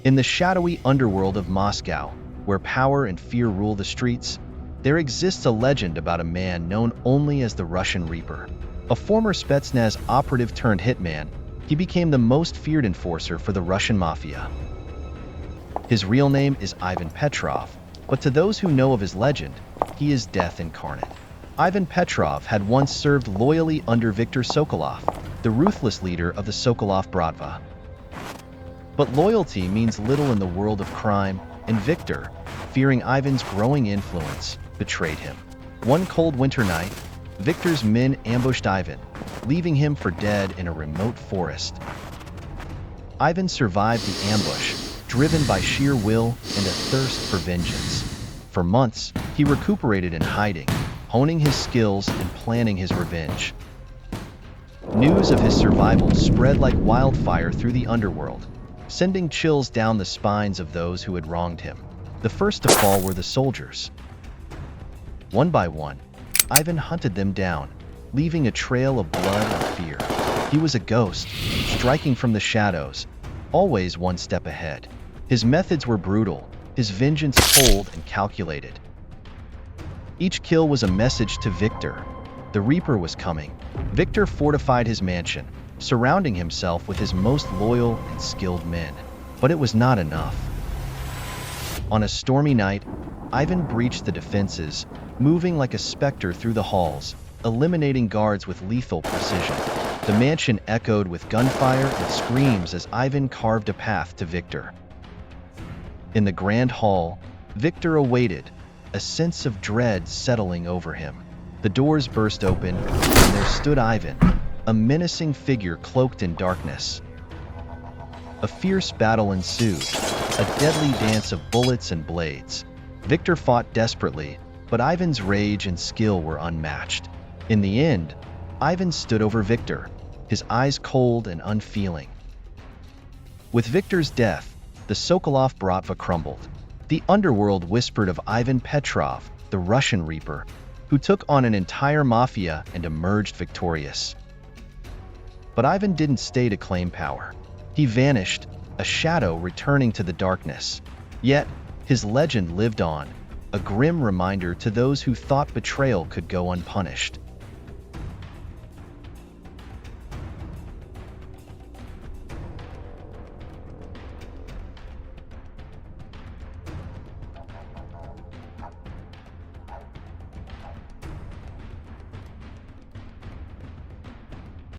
In the shadowy underworld of Moscow, where power and fear rule the streets, there exists a legend about a man known only as the Russian Reaper. A former Spetsnaz operative turned hitman, he became the most feared enforcer for the Russian Mafia. His real name is Ivan Petrov, but to those who know of his legend, he is death incarnate. Ivan Petrov had once served loyally under Viktor Sokolov, the ruthless leader of the Sokolov Bratva. But loyalty means little in the world of crime, and Viktor, fearing Ivan's growing influence, betrayed him. One cold winter night, Viktor's men ambushed Ivan, leaving him for dead in a remote forest. Ivan survived the ambush, driven by sheer will and a thirst for vengeance. For months, he recuperated in hiding, honing his skills and planning his revenge. News of his survival spread like wildfire through the underworld, sending chills down the spines of those who had wronged him. The first to fall were the soldiers. One by one, Ivan hunted them down, leaving a trail of blood and fear. He was a ghost, striking from the shadows, always one step ahead. His methods were brutal, his vengeance cold and calculated. Each kill was a message to Viktor. The Reaper was coming. Viktor fortified his mansion, surrounding himself with his most loyal and skilled men. But it was not enough. On a stormy night, Ivan breached the defenses, moving like a specter through the halls, eliminating guards with lethal precision. The mansion echoed with gunfire and screams as Ivan carved a path to Viktor. In the grand hall, Viktor awaited, a sense of dread settling over him. The doors burst open, and there stood Ivan, a menacing figure cloaked in darkness. A fierce battle ensued, a deadly dance of bullets and blades. Viktor fought desperately, but Ivan's rage and skill were unmatched. In the end, Ivan stood over Viktor, his eyes cold and unfeeling. With Viktor's death, the Sokolov Bratva crumbled. The underworld whispered of Ivan Petrov, the Russian Reaper, who took on an entire mafia and emerged victorious. But Ivan didn't stay to claim power. He vanished, a shadow returning to the darkness. Yet, his legend lived on, a grim reminder to those who thought betrayal could go unpunished.